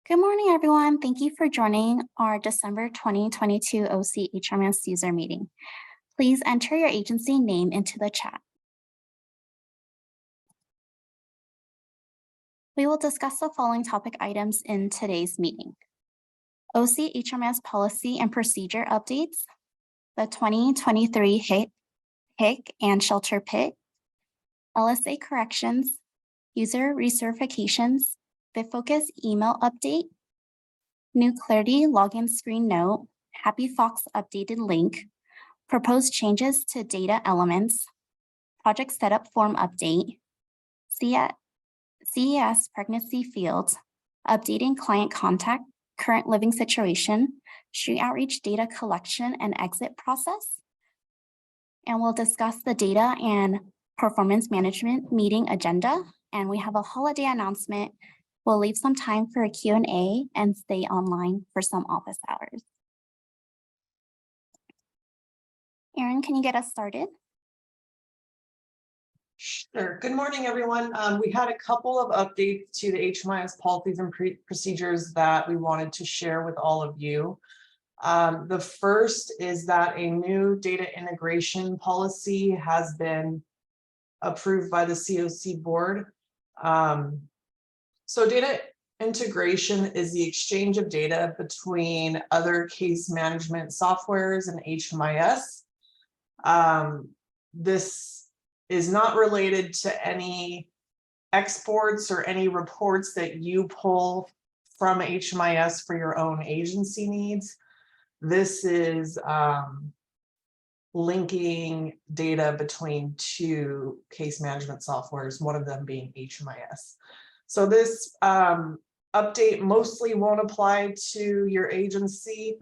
Good morning, everyone. Thank you for joining our December 2022 OC HMIS user meeting. Please enter your agency name into the chat. We will discuss the following topic items in today's meeting: OC HMIS policy and procedure updates, the 2023 HIC and shelter PIT, LSA corrections, user recertifications, BitFocus email update, New Clarity login screen note, Happy Fox updated link, proposed changes to data elements, project setup form update, CES pregnancy fields, updating client contact, current living situation, street outreach data collection and exit process. And we'll discuss the data and performance management meeting agenda. And we have a holiday announcement. We'll leave some time for a Q&A and stay online for some office hours. Erin, can you get us started? Sure. Good morning, everyone. We had a couple of updates to the HMIS policies and procedures that we wanted to share with all of you. The first is that a new data integration policy has been approved by the COC board. So data integration is the exchange of data between other case management softwares and HMIS. This is not related to any exports or any reports that you pull from HMIS for your own agency needs. This is linking data between two case management softwares, one of them being HMIS. So this update mostly won't apply to your agency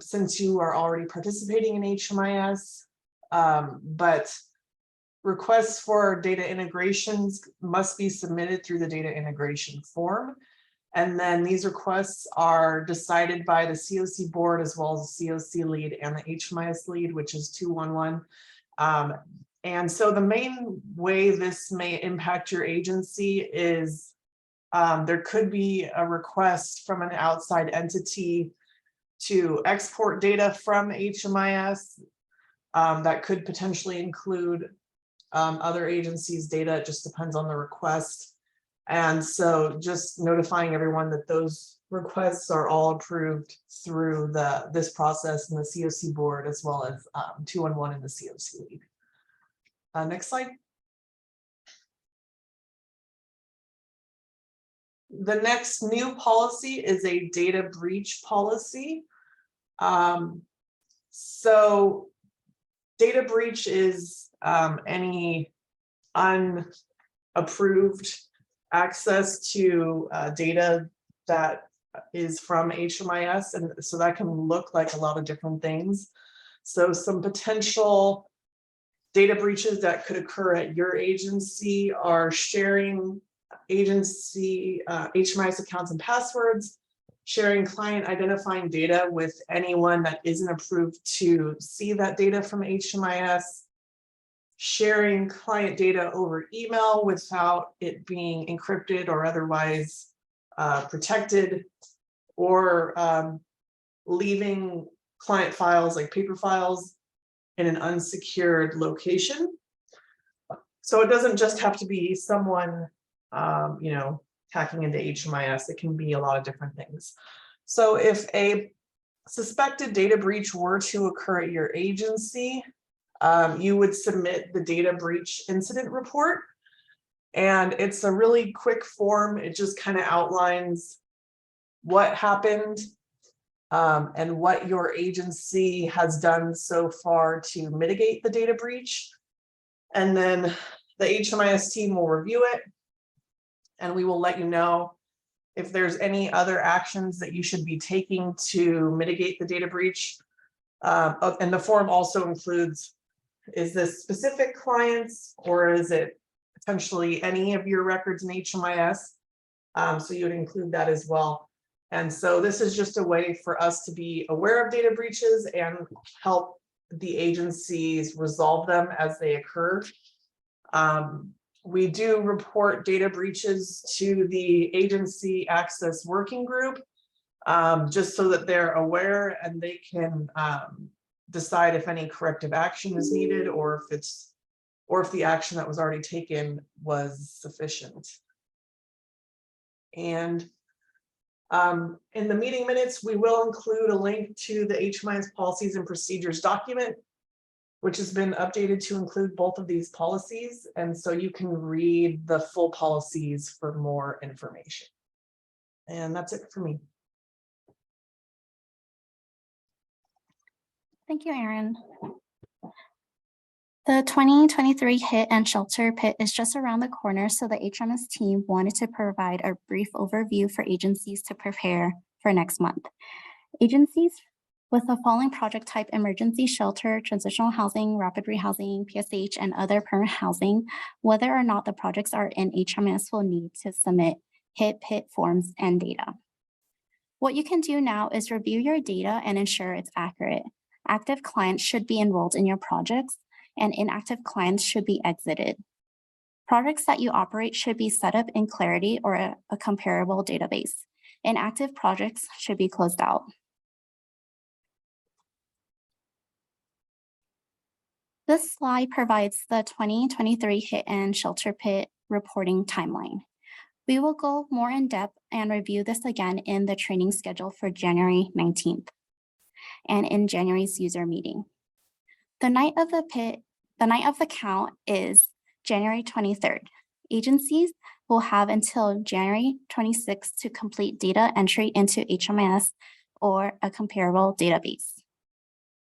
since you are already participating in HMIS, but requests for data integrations must be submitted through the data integration form. And then these requests are decided by the COC board as well as the COC lead and the HMIS lead, which is 211. And so the main way this may impact your agency is there could be a request from an outside entity to export data from HMIS that could potentially include other agencies' data. It just depends on the request. And so just notifying everyone that those requests are all approved through this process in the COC board as well as 211 in the COC lead. Next slide. The next new policy is a data breach policy. So data breach is any unapproved access to data that is from HMIS, and so that can look like a lot of different things. So some potential data breaches that could occur at your agency are sharing agency HMIS accounts and passwords, sharing client identifying data with anyone that isn't approved to see that data from HMIS, sharing client data over email without it being encrypted or otherwise protected, or leaving client files like paper files in an unsecured location. So it doesn't just have to be someone, hacking into HMIS. It can be a lot of different things. So if a suspected data breach were to occur at your agency, you would submit the data breach incident report. And it's a really quick form. It just kind of outlines what happened and what your agency has done so far to mitigate the data breach. And then the HMIS team will review it, and we will let you know if there's any other actions that you should be taking to mitigate the data breach. And the form also includes, is this specific clients or is it potentially any of your records in HMIS? So you would include that as well. And so this is just a way for us to be aware of data breaches and help the agencies resolve them as they occur. We do report data breaches to the agency access working group, just so that they're aware and they can decide if any corrective action is needed or if the action that was already taken was sufficient. And in the meeting minutes, we will include a link to the HMIS policies and procedures document, which has been updated to include both of these policies. And so you can read the full policies for more information. And that's it for me. Thank you, Erin. The 2023 hit and shelter pit is just around the corner, so the HMIS team wanted to provide a brief overview for agencies to prepare for next month. Agencies with the following project type: emergency shelter, transitional housing, rapid rehousing, PSH, and other permanent housing, whether or not the projects are in HMIS, will need to submit hit pit forms and data. What you can do now is review your data and ensure it's accurate. Active clients should be enrolled in your projects, and inactive clients should be exited. Projects that you operate should be set up in Clarity or a comparable database. Inactive projects should be closed out. This slide provides the 2023 hit and shelter pit reporting timeline. We will go more in depth and review this again in the training schedule for January 19th and in January's user meeting. The night of the count is January 23rd. Agencies will have until January 26th to complete data entry into HMIS or a comparable database.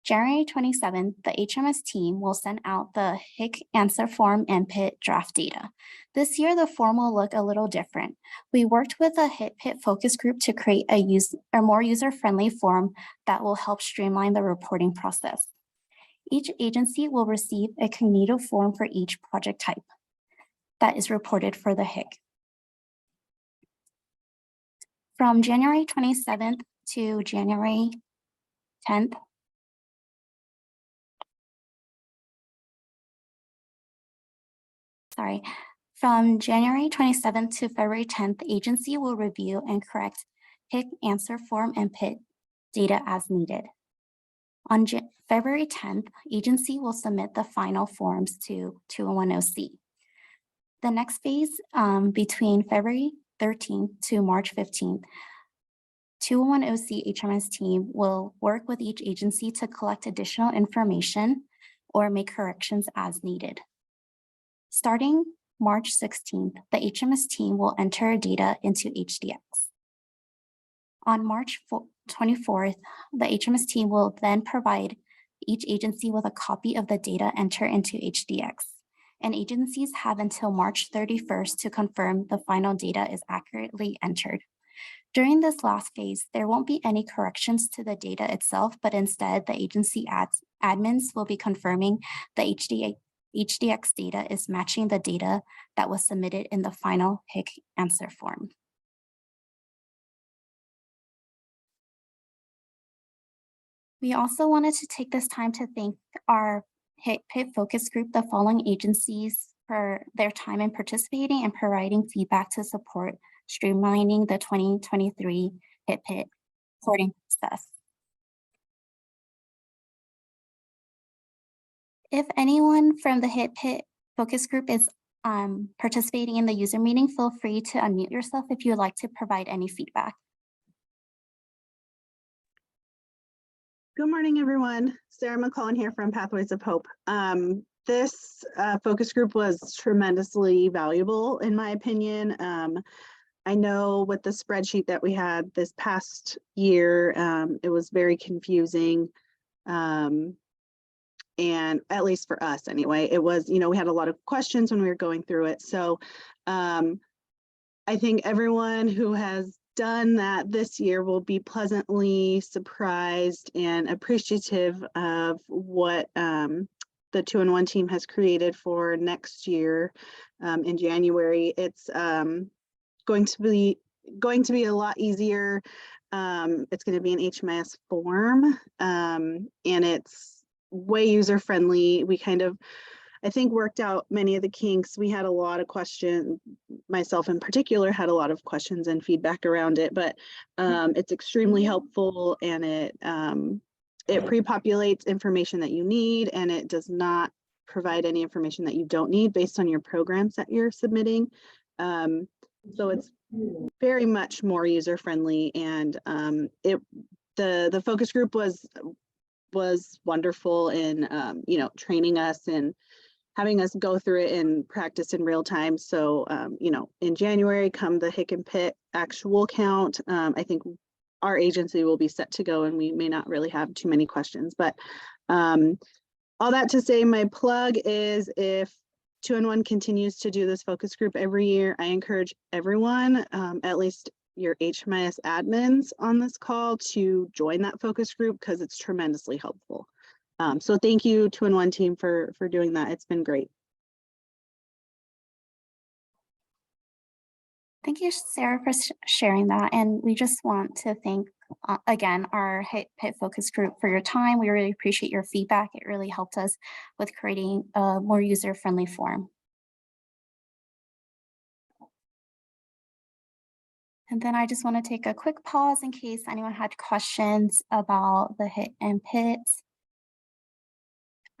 January 27th, the HMIS team will send out the HIC answer form and PIT draft data. This year, the form will look a little different. We worked with a HIT PIT focus group to create a more user-friendly form that will help streamline the reporting process. Each agency will receive a cognito form for each project type that is reported for the HIC. From January 27th to January 10th, from January 27th to February 10th, the agency will review and correct HIC answer form and PIT data as needed. On February 10th, agency will submit the final forms to 210C. The next phase between February 13th to March 15th, 210C HMIS team will work with each agency to collect additional information or make corrections as needed. Starting March 16th, the HMIS team will enter data into HDX. On March 24th, the HMIS team will then provide each agency with a copy of the data entered into HDX, and agencies have until March 31st to confirm the final data is accurately entered. During this last phase, there won't be any corrections to the data itself, but instead the agency admins will be confirming the HDX data is matching the data that was submitted in the final HIC answer form. We also wanted to take this time to thank our HIT PIT focus group, the following agencies, for their time in participating and providing feedback to support streamlining the 2023 HIT PIT reporting process. If anyone from the HIT PIT focus group is participating in the user meeting, feel free to unmute yourself if you would like to provide any feedback. Good morning, everyone. Sarah McClellan here from Pathways of Hope. This focus group was tremendously valuable, in my opinion. I know with the spreadsheet that we had this past year, it was very confusing. And at least for us anyway, it was, we had a lot of questions when we were going through it. So I think everyone who has done that this year will be pleasantly surprised and appreciative of what the 2-in-1 team has created for next year in January. It's going to be a lot easier. It's going to be an HMIS form, and it's way user friendly. We kind of I think worked out many of the kinks. We had a lot of questions, myself in particular had a lot of questions and feedback around it, but it's extremely helpful, and it pre-populates information that you need, and it does not provide any information that you don't need based on your programs that you're submitting. So it's very much more user-friendly, and the focus group was wonderful in training us and having us go through it and practice in real time. So in January, come the Hick and Pitt actual count, I think our agency will be set to go, and we may not really have too many questions. But all that to say, my plug is, if 2-in-1 continues to do this focus group every year, I encourage everyone, at least your HMIS admins on this call, to join that focus group, because it's tremendously helpful. So thank you, 2-in-1 team, for doing that. It's been great. Thank you, Sarah, for sharing that. And we just want to thank, again, our HIT focus group for your time. We really appreciate your feedback. It really helped us with creating a more user-friendly form. And then I just want to take a quick pause in case anyone had questions about the HIT and PIT.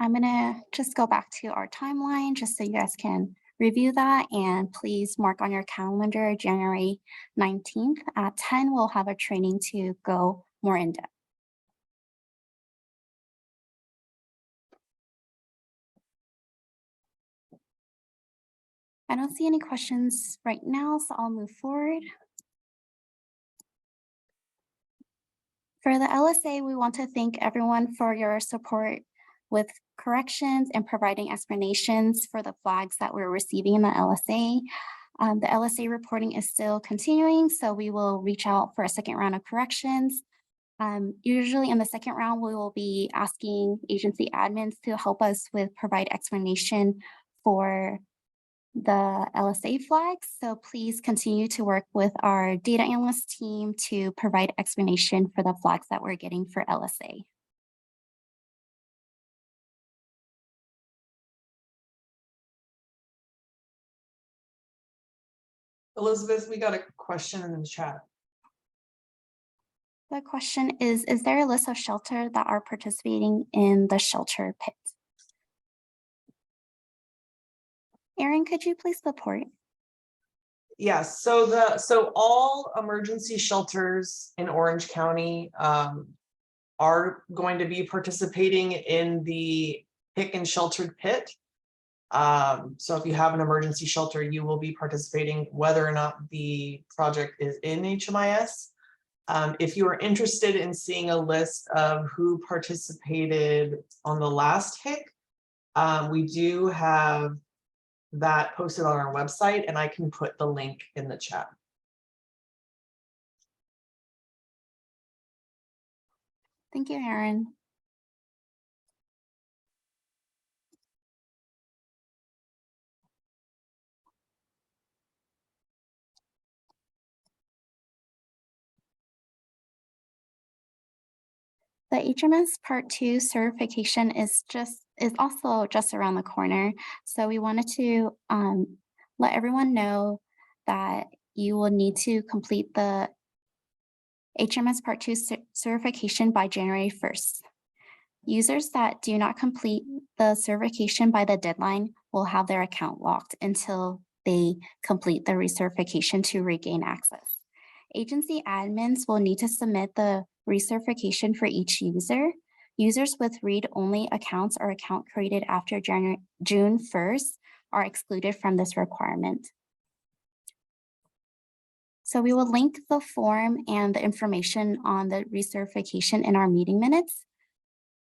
I'm going to just go back to our timeline just so you guys can review that, and please mark on your calendar January 19th at 10. We'll have a training to go more in depth. I don't see any questions right now, so I'll move forward. For the LSA, we want to thank everyone for your support with corrections and providing explanations for the flags that we're receiving in the LSA. The LSA reporting is still continuing, so we will reach out for a second round of corrections. Usually in the second round, we will be asking agency admins to help us with provide explanation for the LSA flags. So please continue to work with our data analyst team to provide explanation for the flags that we're getting for LSA. Elizabeth, we got a question in the chat. The question is there a list of shelter that are participating in the shelter pit? Erin, could you please report? Yes, so all emergency shelters in Orange County are going to be participating in the Hick and Sheltered Pit. So if you have an emergency shelter, you will be participating whether or not the project is in HMIS. If you are interested in seeing a list of who participated on the last Hick, we do have that posted on our website, and I can put the link in the chat. Thank you, Erin. The HMS Part 2 certification is also just around the corner. So we wanted to let everyone know that you will need to complete the HMS Part 2 certification by January 1st. Users that do not complete the certification by the deadline will have their account locked until they complete the recertification to regain access. Agency admins will need to submit the recertification for each user. Users with read-only accounts or account created after June 1st are excluded from this requirement. So we will link the form and the information on the recertification in our meeting minutes.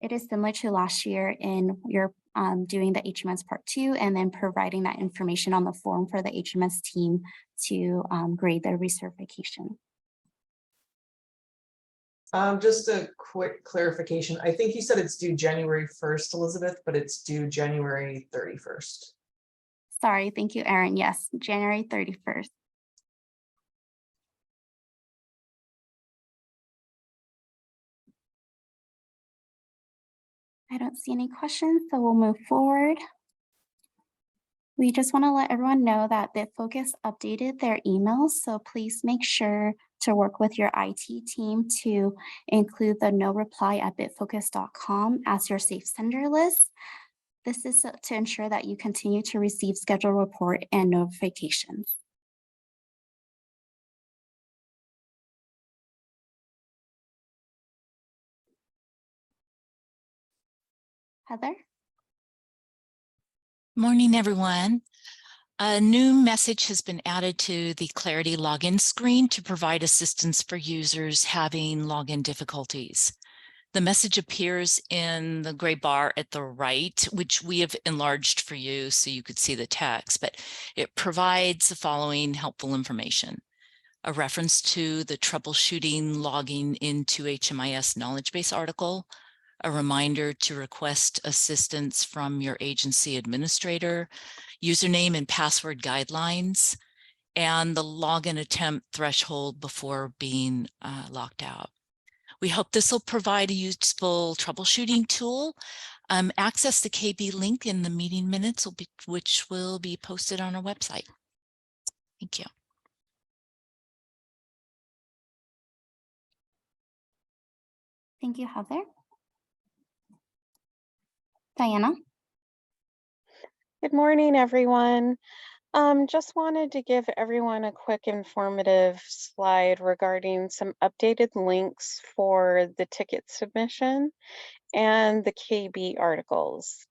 It is similar to last year in your doing the HMS Part 2 and then providing that information on the form for the HMS team to grade their recertification. Just a quick clarification. I think you said it's due January 1st, Elizabeth, but it's due January 31st. Sorry, thank you, Erin. Yes, January 31st. I don't see any questions, so we'll move forward. We just want to let everyone know that BitFocus updated their emails, so please make sure to work with your IT team to include the no reply at bitfocus.com as your safe sender list. This is to ensure that you continue to receive schedule report and notifications. Heather? Morning, everyone. A new message has been added to the Clarity login screen to provide assistance for users having login difficulties. The message appears in the gray bar at the right, which we have enlarged for you so you could see the text, but it provides the following helpful information: a reference to the troubleshooting logging into HMIS knowledge base article, a reminder to request assistance from your agency administrator, username and password guidelines, and the login attempt threshold before being locked out. We hope this will provide a useful troubleshooting tool. Access the KB link in the meeting minutes, which will be posted on our website. Thank you. Thank you, Heather. Diana? Good morning, everyone. Just wanted to give everyone a quick informative slide regarding some updated links for the ticket submission and the KB articles.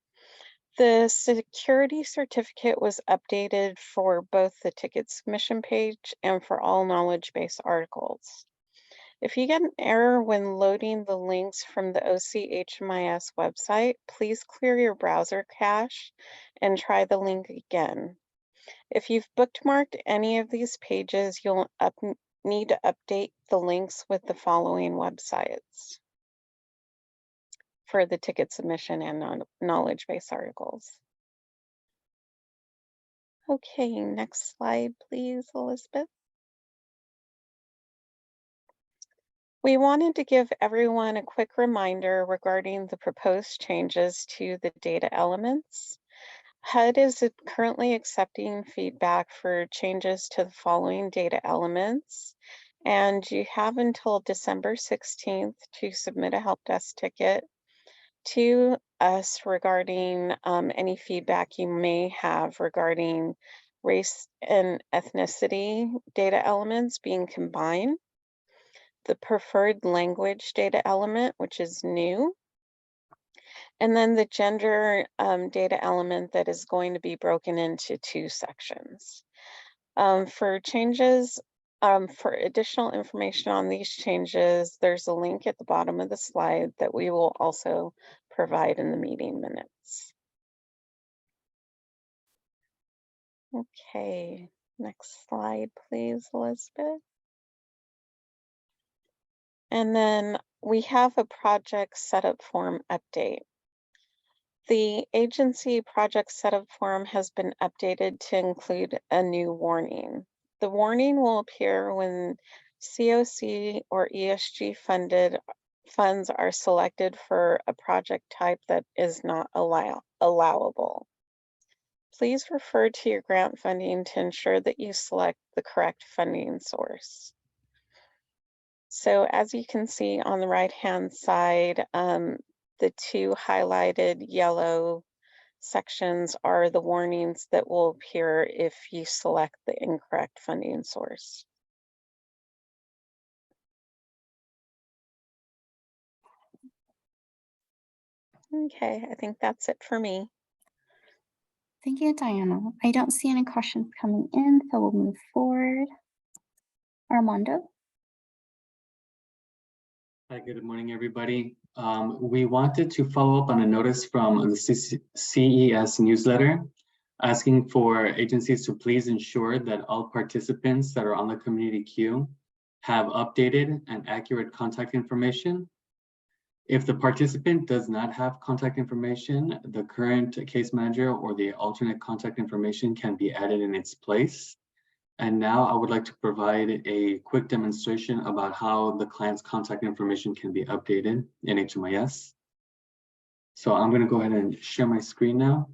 The security certificate was updated for both the ticket submission page and for all knowledge base articles. If you get an error when loading the links from the OCHMIS website, please clear your browser cache and try the link again. If you've bookmarked any of these pages, you'll need to update the links with the following websites for the ticket submission and knowledge base articles. Okay, next slide, please, Elizabeth. We wanted to give everyone a quick reminder regarding the proposed changes to the data elements. HUD is currently accepting feedback for changes to the following data elements, and you have until December 16th to submit a help desk ticket to us regarding any feedback you may have regarding race and ethnicity data elements being combined, the preferred language data element, which is new, and then the gender data element that is going to be broken into 2 sections. For changes, for additional information on these changes, there's a link at the bottom of the slide that we will also provide in the meeting minutes. Okay, next slide, please, Elizabeth. And then we have a project setup form update. The agency project setup form has been updated to include a new warning. The warning will appear when COC or ESG funded funds are selected for a project type that is not allowable. Please refer to your grant funding to ensure that you select the correct funding source. So as you can see on the right-hand side, the 2 highlighted yellow sections are the warnings that will appear if you select the incorrect funding source. Okay, I think that's it for me. Thank you, Diana. I don't see any questions coming in, so we'll move forward. Armando? Hi, good morning, everybody. We wanted to follow up on a notice from the CES newsletter asking for agencies to please ensure that all participants that are on the community queue have updated and accurate contact information. If the participant does not have contact information, the current case manager or the alternate contact information can be added in its place. And now I would like to provide a quick demonstration about how the client's contact information can be updated in HMIS. So I'm going to go ahead and share my screen now.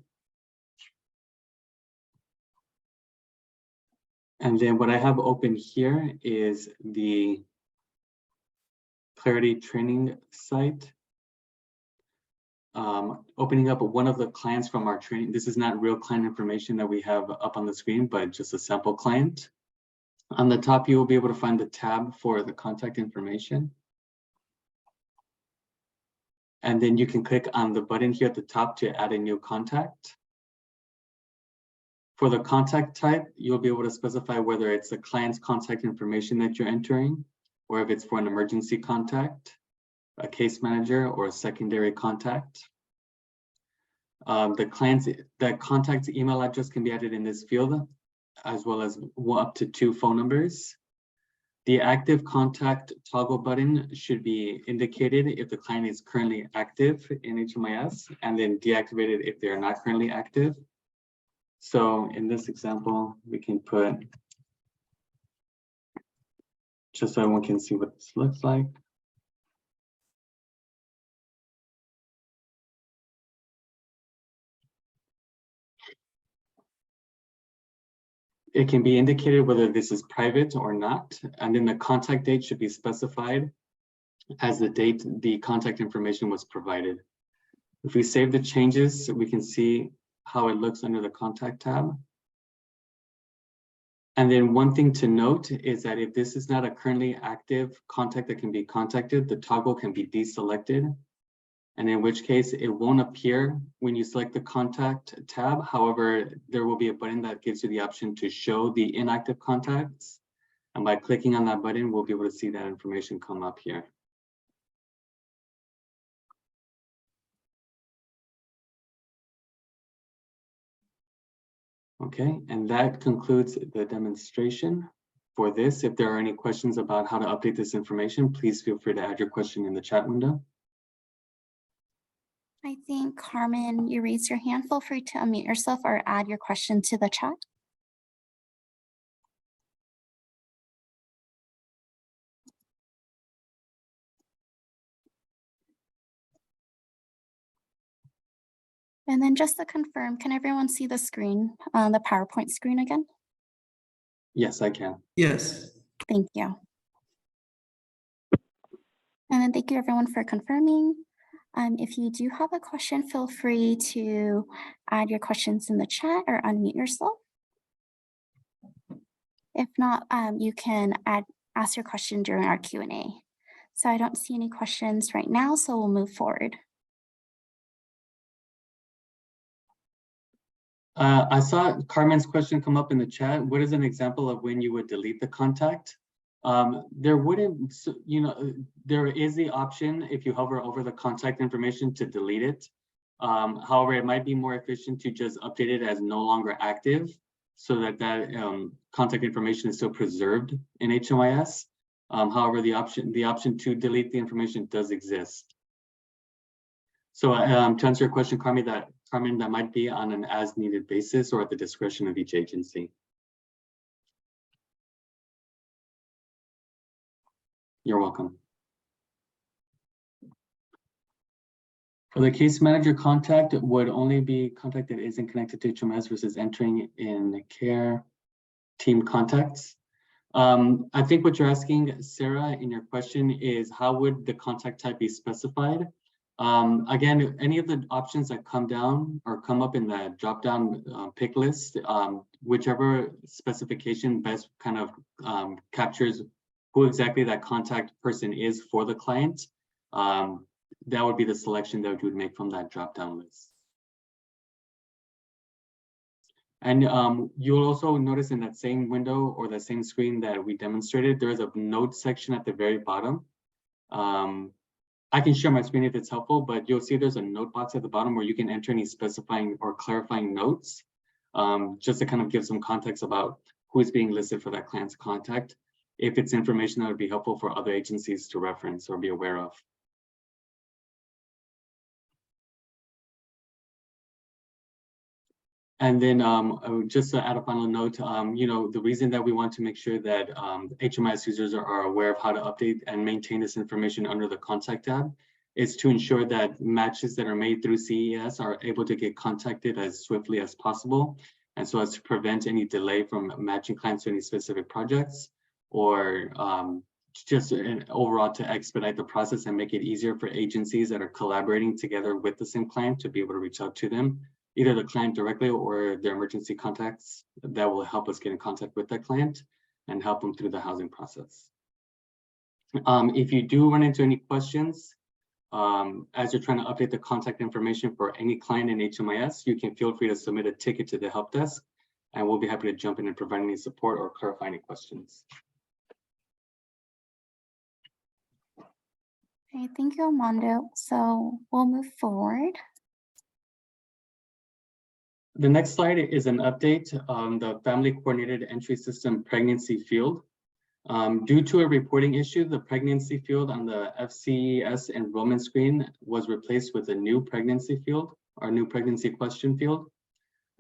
And then what I have open here is the Clarity training site. Opening up one of the clients from our training. This is not real client information that we have up on the screen, but just a sample client. On the top, you will be able to find the tab for the contact information. And then you can click on the button here at the top to add a new contact. For the contact type, you'll be able to specify whether it's the client's contact information that you're entering, or if it's for an emergency contact, a case manager, or a secondary contact. The contact's email address can be added in this field, as well as up to 2 phone numbers. The active contact toggle button should be indicated if the client is currently active in HMIS, and then deactivated if they are not currently active. So in this example, we can put, just so everyone can see what this looks like. It can be indicated whether this is private or not, and then the contact date should be specified as the date the contact information was provided. If we save the changes, we can see how it looks under the contact tab. And then one thing to note is that if this is not a currently active contact that can be contacted, the toggle can be deselected. And in which case it won't appear when you select the contact tab. However, there will be a button that gives you the option to show the inactive contacts. And by clicking on that button, we'll be able to see that information come up here. Okay, and that concludes the demonstration for this. If there are any questions about how to update this information, please feel free to add your question in the chat window. I think, Carmen, you raised your hand. Feel free to unmute yourself or add your question to the chat. And then just to confirm, can everyone see the screen, the PowerPoint screen again? Yes, I can. Yes. Thank you. And then thank you everyone for confirming. If you do have a question, feel free to add your questions in the chat or unmute yourself. If not, you can ask your question during our Q&A. So I don't see any questions right now, so we'll move forward. I saw Carmen's question come up in the chat. What is an example of when you would delete the contact? There wouldn't, there is the option if you hover over the contact information to delete it. However, it might be more efficient to just update it as no longer active so that contact information is still preserved in HMIS. However, the option to delete the information does exist. So to answer your question, Carmen, that might be on an as-needed basis or at the discretion of each agency. You're welcome. For the case manager contact, it would only be contact that isn't connected to HMIS versus entering in care team contacts. I think what you're asking, Sarah, in your question is how would the contact type be specified? Again, any of the options that come down or come up in the drop-down pick list, whichever specification best kind of captures who exactly that contact person is for the client, that would be the selection that you would make from that drop-down list. And you'll also notice in that same window or the same screen that we demonstrated, there is a note section at the very bottom. I can share my screen if it's helpful, but you'll see there's a note box at the bottom where you can enter any specifying or clarifying notes, just to kind of give some context about who is being listed for that client's contact, if it's information that would be helpful for other agencies to reference or be aware of. And then just to add a final note, the reason that we want to make sure that HMIS users are aware of how to update and maintain this information under the contact tab is to ensure that matches that are made through CES are able to get contacted as swiftly as possible. And so as to prevent any delay from matching clients to any specific projects, or just overall to expedite the process and make it easier for agencies that are collaborating together with the same client to be able to reach out to them, either the client directly or their emergency contacts that will help us get in contact with that client and help them through the housing process. If you do run into any questions, as you're trying to update the contact information for any client in HMIS, you can feel free to submit a ticket to the help desk, and we'll be happy to jump in and provide any support or clarify any questions. Okay, thank you, Armando. So we'll move forward. The next slide is an update on the Family Coordinated Entry System pregnancy field. Due to a reporting issue, the pregnancy field on the FCES enrollment screen was replaced with a new pregnancy field, or new pregnancy question field.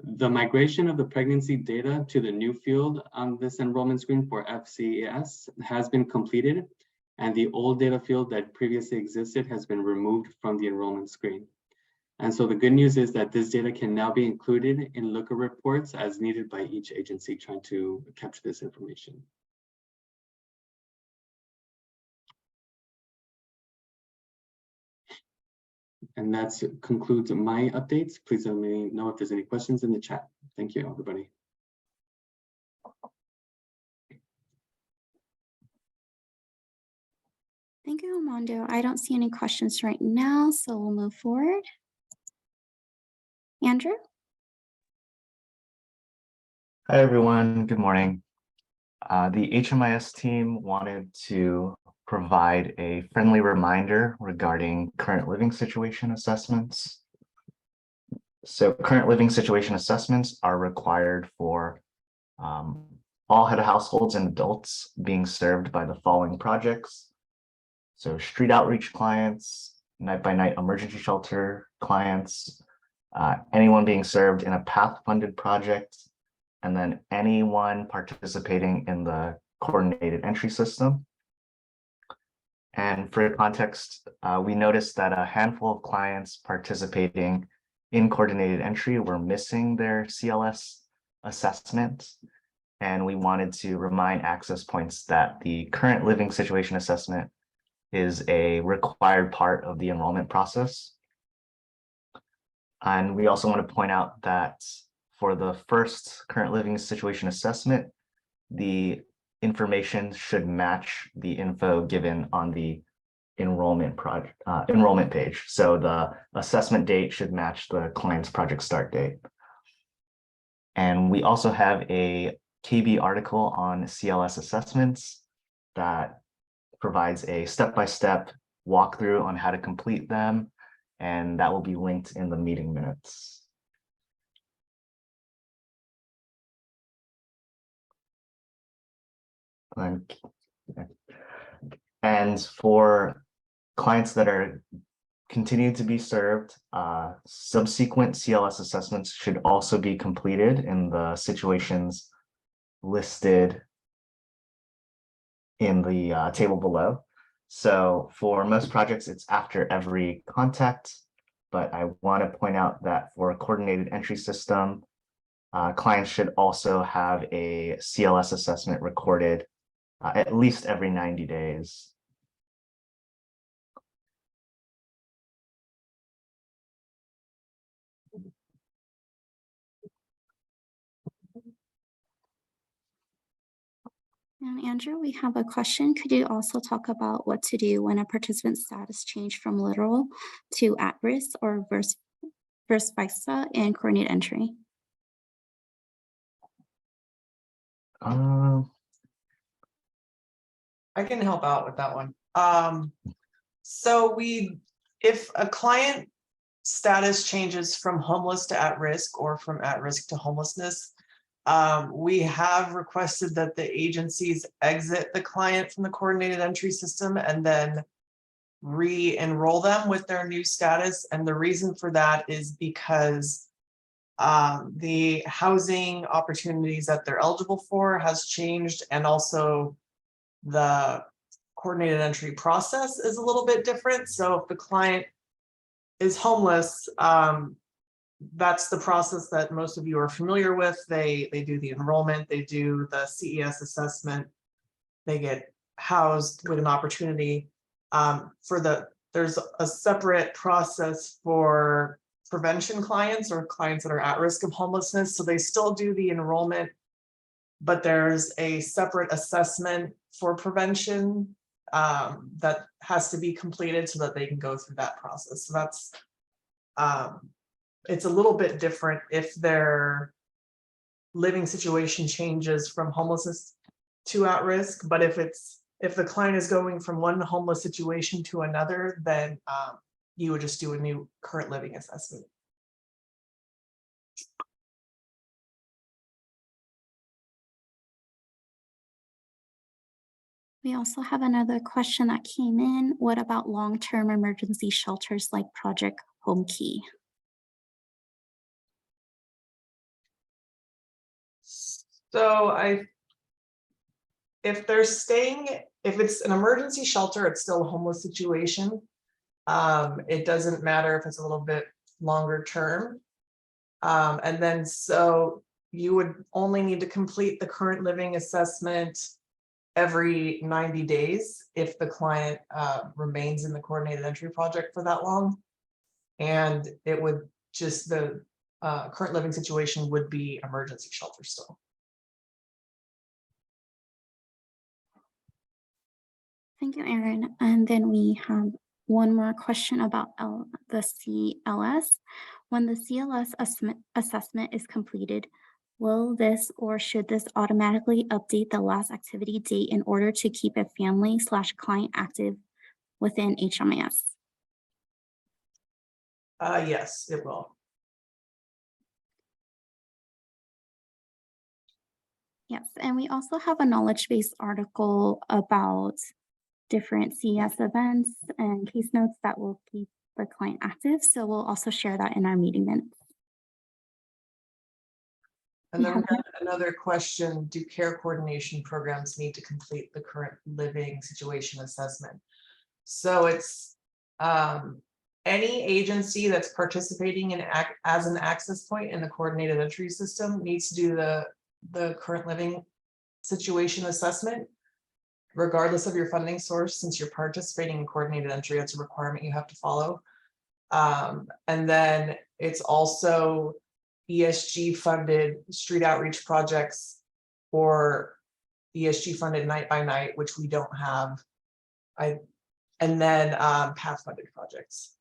The migration of the pregnancy data to the new field on this enrollment screen for FCES has been completed, and the old data field that previously existed has been removed from the enrollment screen. And so the good news is that this data can now be included in lookup reports as needed by each agency trying to capture this information. And that concludes my updates. Please let me know if there's any questions in the chat. Thank you, everybody. Thank you, Armando. I don't see any questions right now, so we'll move forward. Andrew? Hi, everyone. Good morning. The HMIS team wanted to provide a friendly reminder regarding current living situation assessments. So current living situation assessments are required for all head of households and adults being served by the following projects. So street outreach clients, night-by-night emergency shelter clients, anyone being served in a PATH-funded project, and then anyone participating in the coordinated entry system. And for context, we noticed that a handful of clients participating in coordinated entry were missing their CLS assessment. And we wanted to remind access points that the current living situation assessment is a required part of the enrollment process. And we also want to point out that for the first current living situation assessment, the information should match the info given on the enrollment page. So the assessment date should match the client's project start date. And we also have a KB article on CLS assessments that provides a step-by-step walkthrough on how to complete them, and that will be linked in the meeting minutes. And for clients that are continuing to be served, subsequent CLS assessments should also be completed in the situations listed in the table below. So for most projects, it's after every contact, but I want to point out that for a coordinated entry system, clients should also have a CLS assessment recorded at least every 90 days. And Andrew, we have a question. Could you also talk about what to do when a participant's status changed from literal to at-risk or vice versa in coordinated entry? I can help out with that one. So if a client status changes from homeless to at-risk or from at-risk to homelessness, we have requested that the agencies exit the client from the coordinated entry system and then re-enroll them with their new status. And the reason for that is because the housing opportunities that they're eligible for has changed, and also the coordinated entry process is a little bit different. So if the client is homeless, that's the process that most of you are familiar with. They do the enrollment, they do the CES assessment, they get housed with an opportunity. There's a separate process for prevention clients or clients that are at risk of homelessness. So they still do the enrollment, but there's a separate assessment for prevention that has to be completed so that they can go through that process. So that's, it's a little bit different if their living situation changes from homelessness to at risk, but if the client is going from one homeless situation to another, then you would just do a new current living assessment. We also have another question that came in. What about long-term emergency shelters like Project Home Key? So if they're staying, if it's an emergency shelter, it's still a homeless situation. It doesn't matter if it's a little bit longer term. And then so you would only need to complete the current living assessment every 90 days if the client remains in the coordinated entry project for that long. And it would just, the current living situation would be emergency shelter still. Thank you, Erin. And then we have one more question about the CLS. When the CLS assessment is completed, will this or should this automatically update the last activity date in order to keep a family/client active within HMIS? Yes, it will. Yes, and we also have a knowledge-based article about different CES events and case notes that will keep the client active. So we'll also share that in our meeting minutes. And then we have another question, do care coordination programs need to complete the current living situation assessment? So it's any agency that's participating in as an access point in the coordinated entry system needs to do the current living situation assessment, regardless of your funding source. Since you're participating in coordinated entry, it's a requirement you have to follow. And then it's also ESG funded street outreach projects or ESG funded night by night, which we don't have. And then PATH funded projects.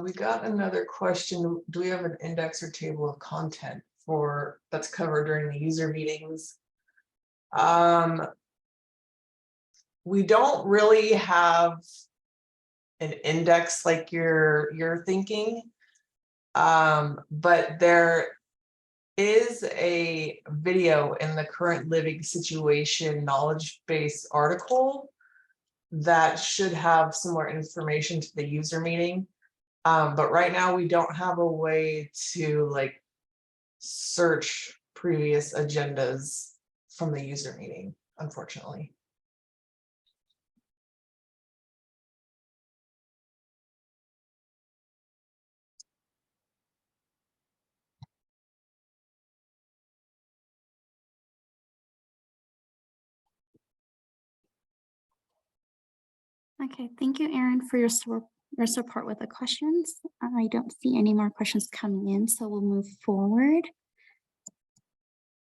We got another question. Do we have an index or table of content for that's covered during the user meetings? We don't really have an index like you're thinking, but there is a video in the current living situation knowledge base article that should have similar information to the user meeting. But right now we don't have a way to like search previous agendas from the user meeting, unfortunately. Okay, thank you, Erin, for your support with the questions. I don't see any more questions coming in, so we'll move forward.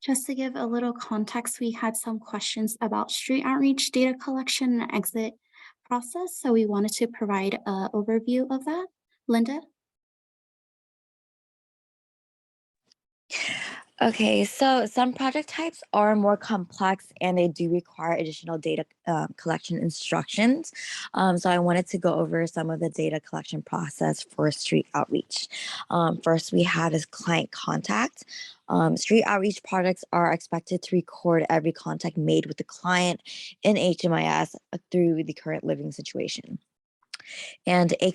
Just to give a little context, we had some questions about street outreach data collection and exit process, so we wanted to provide an overview of that. Linda? Okay, so some project types are more complex and they do require additional data collection instructions. So I wanted to go over some of the data collection process for street outreach. First, we have is client contact. Street outreach projects are expected to record every contact made with the client in HMIS through the current living situation. And a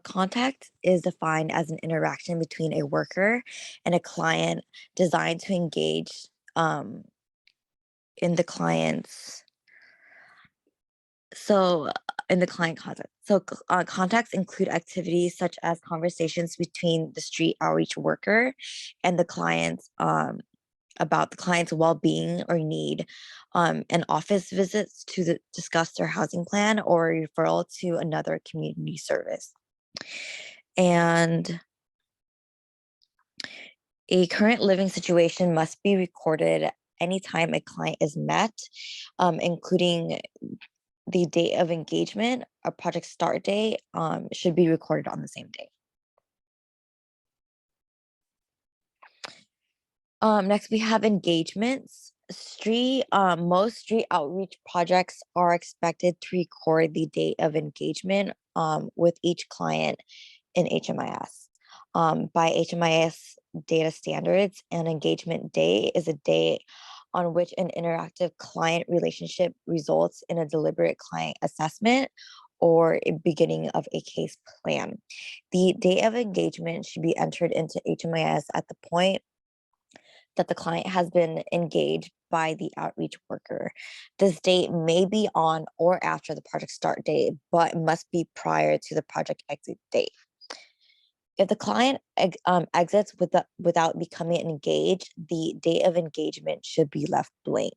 contact is defined as an interaction between a worker and a client designed to engage in the client's so in the client contact. So contacts include activities such as conversations between the street outreach worker and the clients about the client's well-being or need, and office visits to discuss their housing plan or referral to another community service. And a current living situation must be recorded anytime a client is met, including the date of engagement, a project start date should be recorded on the same day. Next, we have engagements. Most street outreach projects are expected to record the date of engagement with each client in HMIS. By HMIS data standards, an engagement day is a day on which an interactive client relationship results in a deliberate client assessment or a beginning of a case plan. The date of engagement should be entered into HMIS at the point that the client has been engaged by the outreach worker. This date may be on or after the project start date, but must be prior to the project exit date. If the client exits without becoming engaged, the date of engagement should be left blank.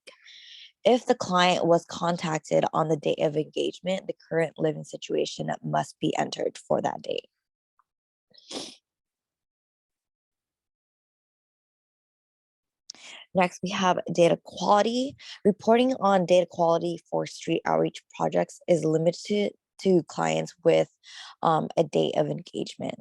If the client was contacted on the date of engagement, the current living situation must be entered for that date. Next, we have data quality. Reporting on data quality for street outreach projects is limited to clients with a date of engagement.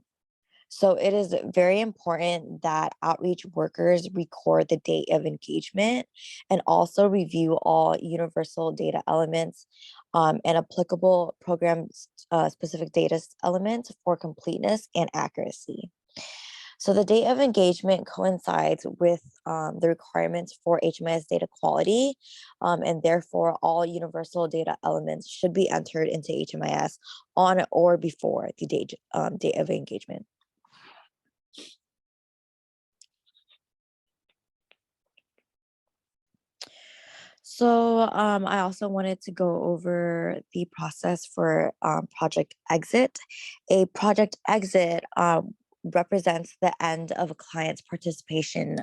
So it is very important that outreach workers record the date of engagement and also review all universal data elements and applicable program specific data elements for completeness and accuracy. So the date of engagement coincides with the requirements for HMIS data quality, and therefore all universal data elements should be entered into HMIS on or before the date of engagement. So I also wanted to go over the process for project exit. A project exit represents the end of a client's participation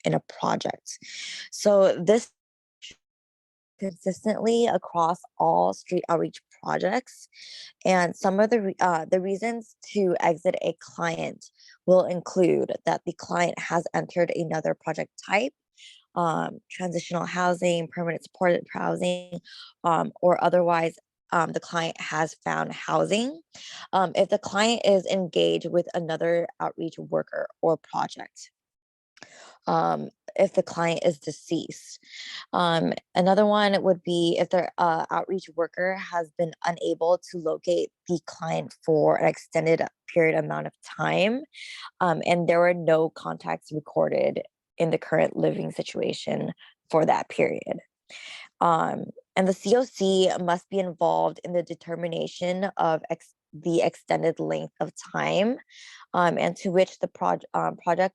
in a project. So this consistently across all street outreach projects, and some of the reasons to exit a client will include that the client has entered another project type, transitional housing, permanent supported housing, or otherwise the client has found housing. If the client is engaged with another outreach worker or project. If the client is deceased. Another one would be if their outreach worker has been unable to locate the client for an extended period amount of time, and there were no contacts recorded in the current living situation for that period. And the COC must be involved in the determination of the extended length of time and to which the project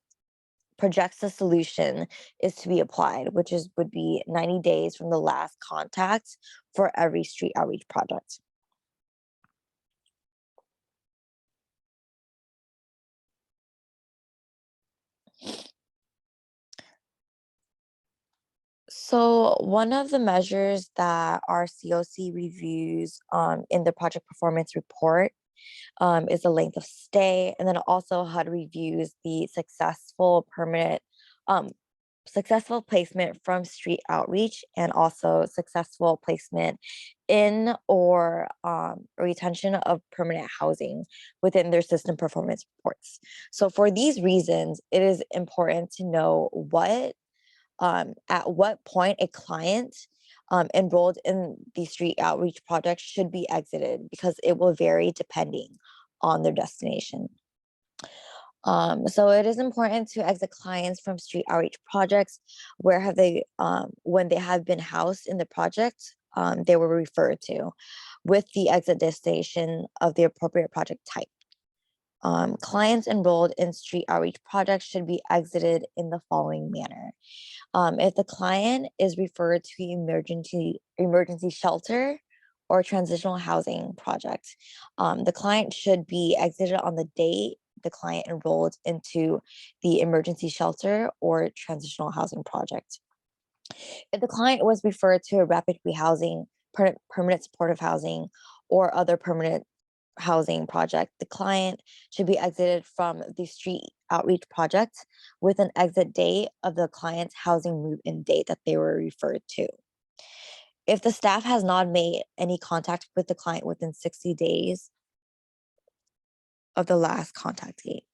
projects a solution is to be applied, which would be 90 days from the last contact for every street outreach project. So one of the measures that our COC reviews in the project performance report is the length of stay, and then also HUD reviews the successful permanent successful placement from street outreach, and also successful placement in or retention of permanent housing within their system performance reports. So for these reasons, it is important to know at what point a client enrolled in the street outreach project should be exited, because it will vary depending on their destination. So it is important to exit clients from street outreach projects where have they, when they have been housed in the project, they were referred to with the exit destination of the appropriate project type. Clients enrolled in street outreach projects should be exited in the following manner. If the client is referred to emergency shelter or transitional housing project, the client should be exited on the date the client enrolled into the emergency shelter or transitional housing project. If the client was referred to a rapid rehousing, permanent supportive housing, or other permanent housing project, the client should be exited from the street outreach project with an exit date of the client's housing move-in date that they were referred to. If the staff has not made any contact with the client within 60 days of the last contact date.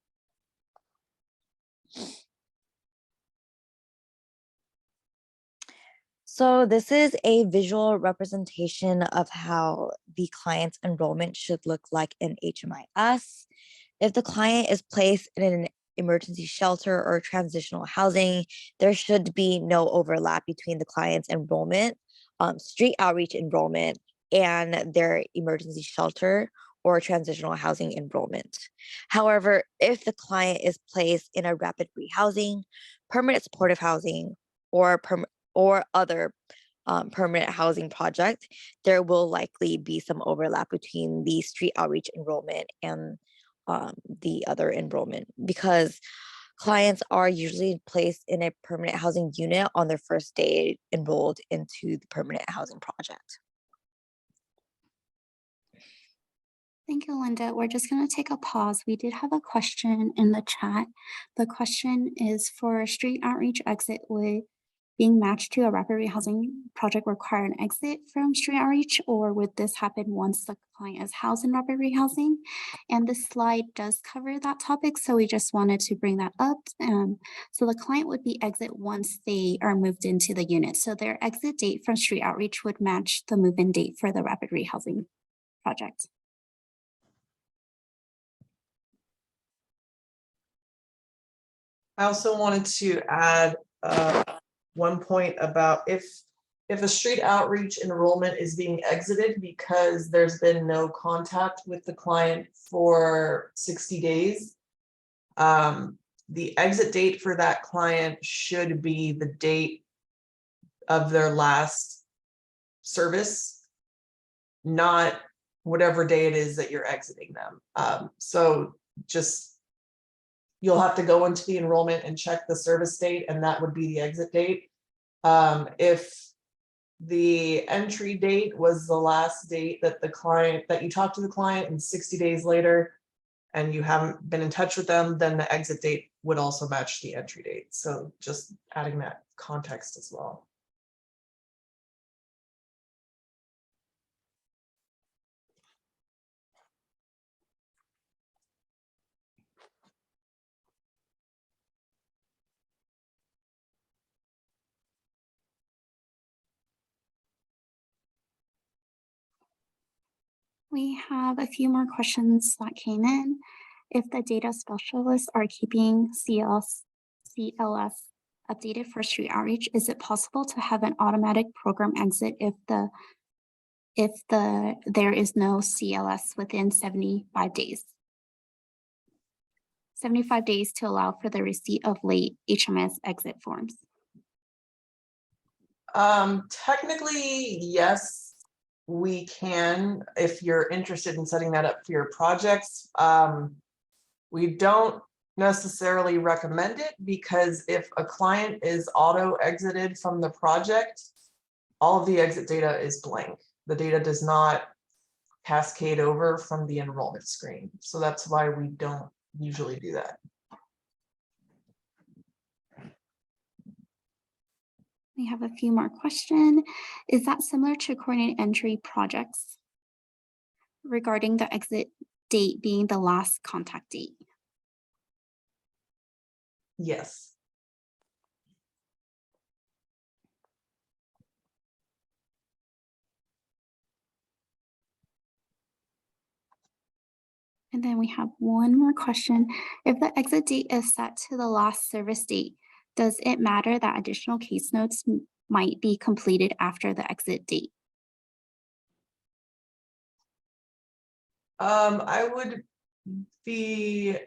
So this is a visual representation of how the client's enrollment should look like in HMIS. If the client is placed in an emergency shelter or transitional housing, there should be no overlap between the client's enrollment, street outreach enrollment, and their emergency shelter or transitional housing enrollment. However, if the client is placed in a rapid rehousing, permanent supportive housing, or other permanent housing project, there will likely be some overlap between the street outreach enrollment and the other enrollment, because clients are usually placed in a permanent housing unit on their first day enrolled into the permanent housing project. Thank you, Linda. We're just going to take a pause. We did have a question in the chat. The question is, for street outreach exit, would being matched to a rapid rehousing project require an exit from street outreach, or would this happen once the client is housed in rapid rehousing? And this slide does cover that topic, so we just wanted to bring that up. So the client would be exit once they are moved into the unit. So their exit date from street outreach would match the move-in date for the rapid rehousing project. I also wanted to add one point about if a street outreach enrollment is being exited because there's been no contact with the client for 60 days, the exit date for that client should be the date of their last service, not whatever day it is that you're exiting them. So just, you'll have to go into the enrollment and check the service date, and that would be the exit date. If the entry date was the last date that you talked to the client, and 60 days later, and you haven't been in touch with them, then the exit date would also match the entry date. So just adding that context as well. We have a few more questions that came in. If the data specialists are keeping CLS updated for street outreach, is it possible to have an automatic program exit if there is no CLS within 75 days? 75 days to allow for the receipt of late HMIS exit forms. Technically, yes, we can, if you're interested in setting that up for your projects. We don't necessarily recommend it, because if a client is auto exited from the project, all of the exit data is blank. The data does not cascade over from the enrollment screen. So that's why we don't usually do that. We have a few more questions. Is that similar to coordinated entry projects regarding the exit date being the last contact date? Yes. And then we have one more question. If the exit date is set to the last service date, does it matter that additional case notes might be completed after the exit date? I would be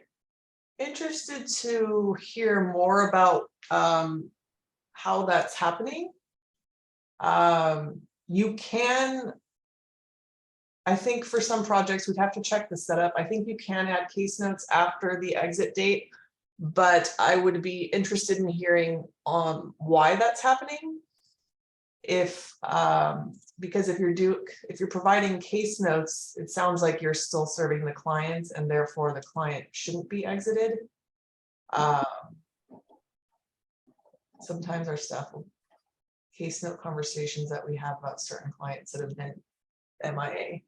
interested to hear more about how that's happening. You can, I think for some projects, we'd have to check the setup. I think you can add case notes after the exit date, but I would be interested in hearing why that's happening. Because if you're providing case notes, it sounds like you're still serving the clients and therefore the client shouldn't be exited. Sometimes our staff will case note conversations that we have about certain clients that have been MIA.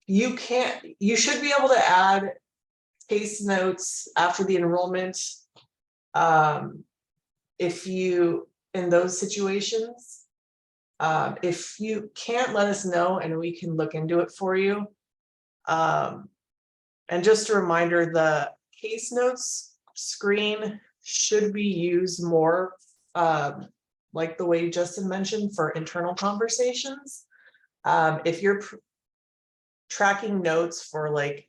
You should be able to add case notes after the enrollment. If you, in those situations, if you can't, let us know and we can look into it for you. And just a reminder, the case notes screen should be used more, like the way Justin mentioned, for internal conversations. If you're tracking notes for like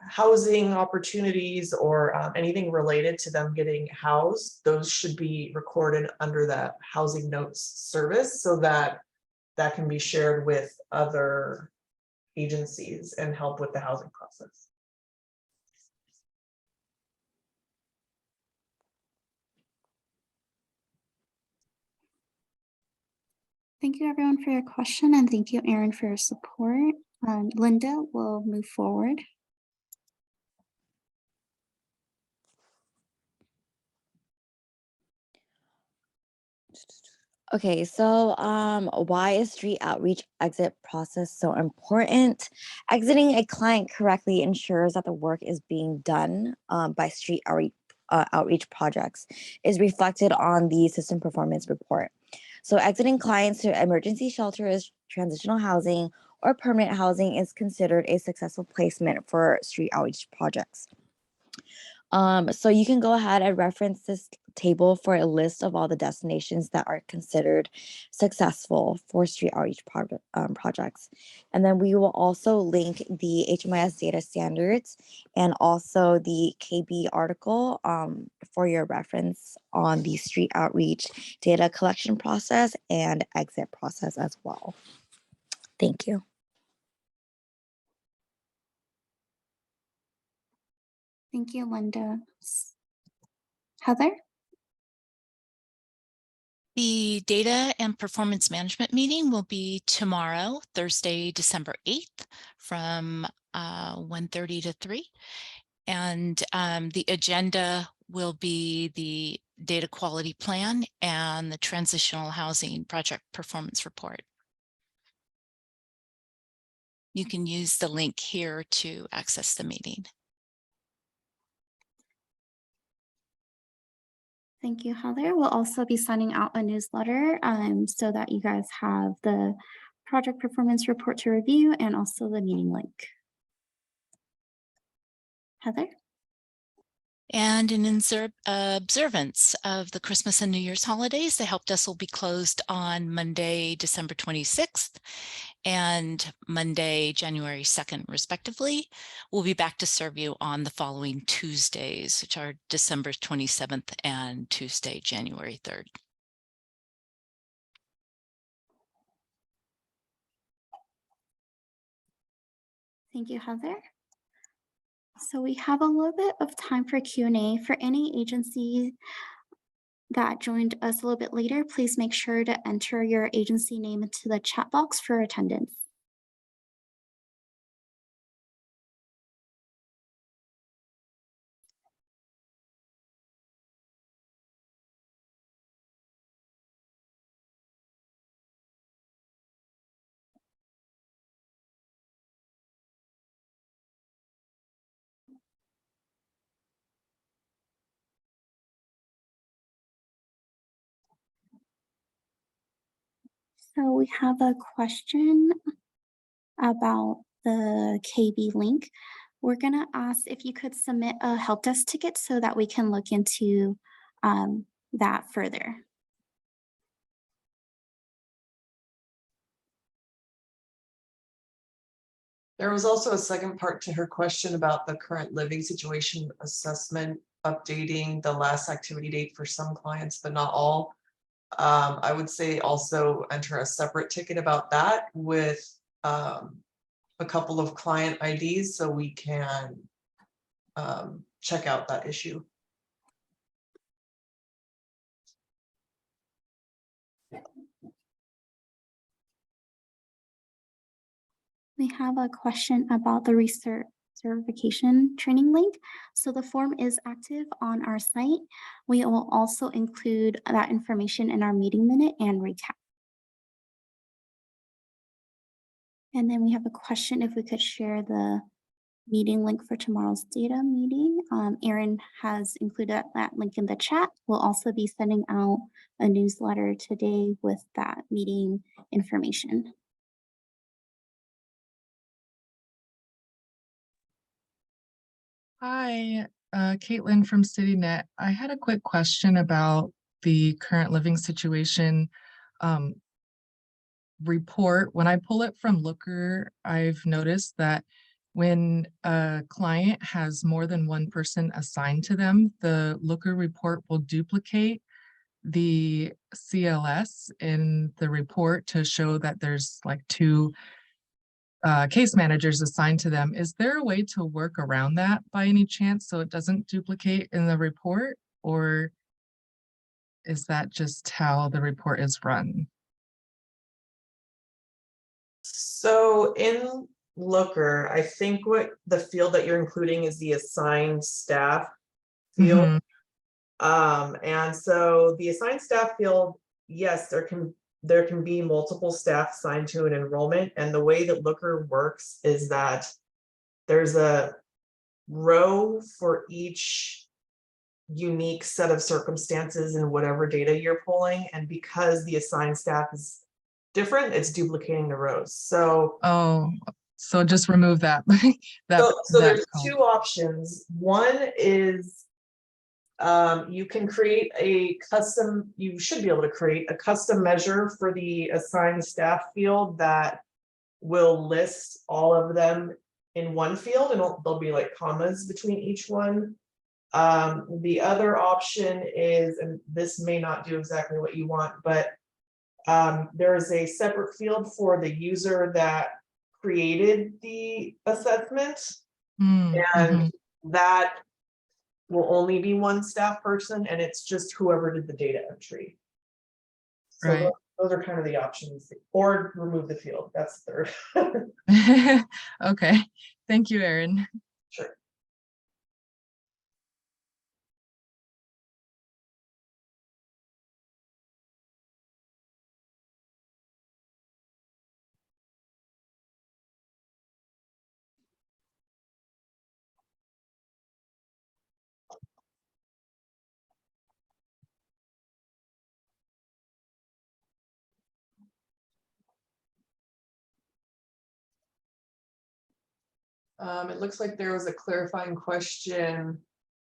housing opportunities or anything related to them getting housed, those should be recorded under that housing notes service so that that can be shared with other agencies and help with the housing process. Thank you everyone for your question, and thank you, Erin, for your support. Linda will move forward. Okay, so why is street outreach exit process so important? Exiting a client correctly ensures that the work is being done by street outreach projects is reflected on the system performance report. So exiting clients to emergency shelters, transitional housing, or permanent housing is considered a successful placement for street outreach projects. So you can go ahead and reference this table for a list of all the destinations that are considered successful for street outreach projects. And then we will also link the HMIS data standards and also the KB article for your reference on the street outreach data collection process and exit process as well. Thank you. Thank you, Linda. Heather? The data and performance management meeting will be tomorrow, Thursday, December 8th from 1:30 to 3. And the agenda will be the data quality plan and the transitional housing project performance report. You can use the link here to access the meeting. Thank you, Heather. We'll also be sending out a newsletter so that you guys have the project performance report to review and also the meeting link. Heather? And in observance of the Christmas and New Year's holidays, the help desk will be closed on Monday, December 26th and Monday, January 2nd, respectively. We'll be back to serve you on the following Tuesdays, which are December 27th and Tuesday, January 3rd. Thank you, Heather. So we have a little bit of time for Q&A. For any agency that joined us a little bit later, please make sure to enter your agency name into the chat box for attendance. So we have a question about the KB link. We're gonna ask if you could submit a help desk ticket so that we can look into that further. There was also a second part to her question about the current living situation assessment, updating the last activity date for some clients, but not all. I would say also enter a separate ticket about that with a couple of client IDs so we can check out that issue. We have a question about the research certification training link. So the form is active on our site. We will also include that information in our meeting minute and recap. And then we have a question if we could share the meeting link for tomorrow's data meeting. Erin has included that link in the chat. We'll also be sending out a newsletter today with that meeting information. Hi, Caitlin from CityNet. I had a quick question about the current living situation report. When I pull it from Looker, I've noticed that when a client has more than one person assigned to them, the Looker report will duplicate the CLS in the report to show that there's like two case managers assigned to them. Is there a way to work around that by any chance so it doesn't duplicate in the report, or is that just how the report is run? So in Looker, I think what the field that you're including is the assigned staff field. And so the assigned staff field, yes, there can be multiple staff assigned to an enrollment. And the way that Looker works is that there's a row for each unique set of circumstances in whatever data you're pulling. And because the assigned staff is different, it's duplicating the rows. So so just remove that. So there's two options. One is you can create a custom, you should be able to create a custom measure for the assigned staff field that will list all of them in one field, and there'll be like commas between each one. The other option is, and this may not do exactly what you want, but there is a separate field for the user that created the assessment, and that will only be one staff person, and it's just whoever did the data entry. So right. those are kind of the options, or remove the field. That's the third. Okay, thank you, Erin. Sure. It looks like there was a clarifying question.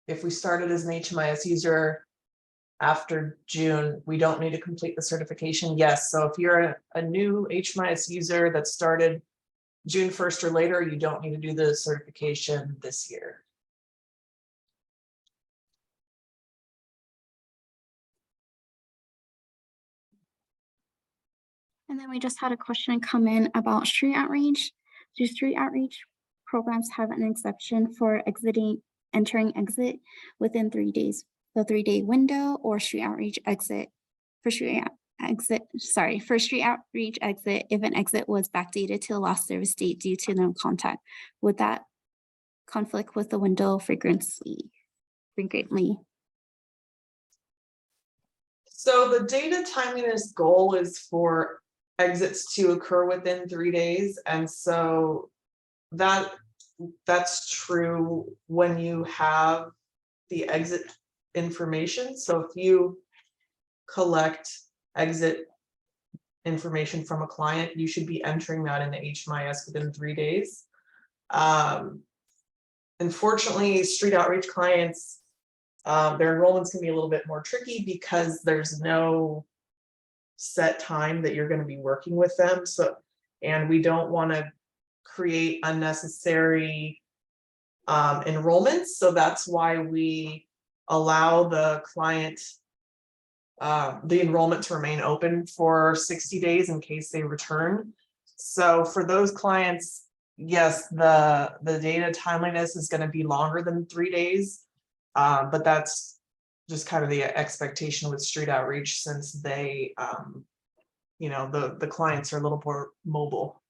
If we started as an HMIS user after June, we don't need to complete the certification. Yes, so if you're a new HMIS user that started June 1st or later, you don't need to do the certification this year. And then we just had a question come in about street outreach. Do street outreach programs have an exception for entering exit within 3 days? The 3-day window, or street outreach exit for street outreach exit if an exit was backdated to the last service date due to no contact? Would that conflict with the window frequently? So the data timeliness goal is for exits to occur within 3 days. And so that's true when you have the exit information. So if you collect exit information from a client, you should be entering that in the HMIS within 3 days. Unfortunately, street outreach clients, their enrollments can be a little bit more tricky because there's no set time that you're going to be working with them. So, and we don't want to create unnecessary enrollments. So that's why we allow the client the enrollment to remain open for 60 days in case they return. So for those clients, yes, the data timeliness is going to be longer than 3 days, but that's just kind of the expectation with street outreach, since they, you know, the clients are a little more mobile.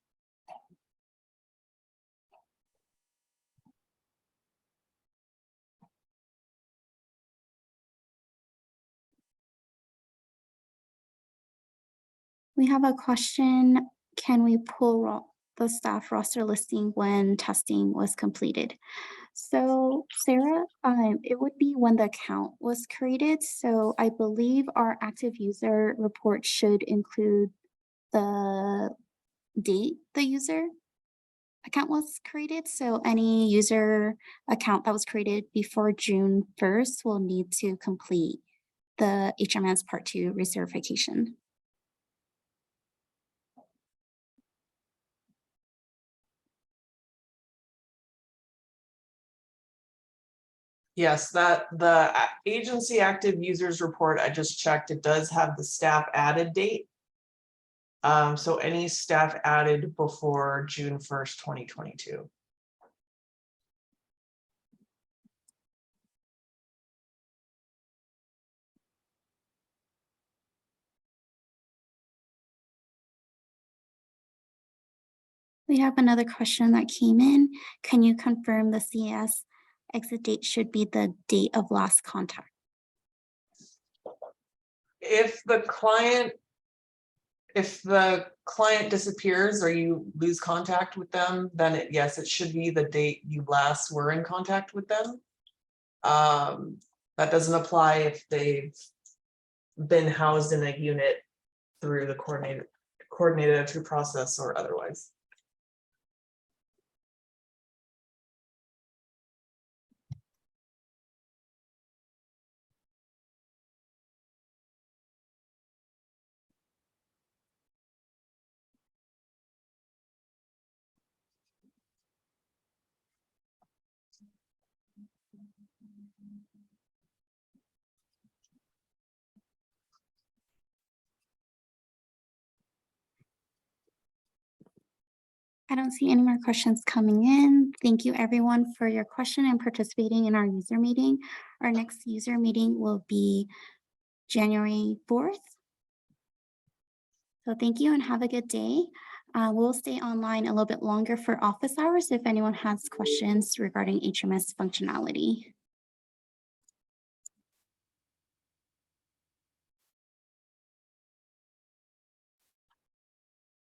We have a question. Can we pull the staff roster listing when testing was completed? So Sarah, it would be when the account was created. So I believe our active user report should include the date the user account was created. So any user account that was created before June 1st will need to complete the HMIS Part 2 recertification. Yes, that the agency active users report I just checked, it does have the staff added date. So any staff added before June 1st, 2022. We have another question that came in. Can you confirm the CLS exit date should be the date of last contact? If the client disappears or you lose contact with them, then yes, it should be the date you last were in contact with them. That doesn't apply if they've been housed in a unit through the coordinated entry process or otherwise. I don't see any more questions coming in. Thank you everyone for your question and participating in our user meeting. Our next user meeting will be January 4th. So thank you and have a good day. We'll stay online a little bit longer for office hours if anyone has questions regarding HMIS functionality.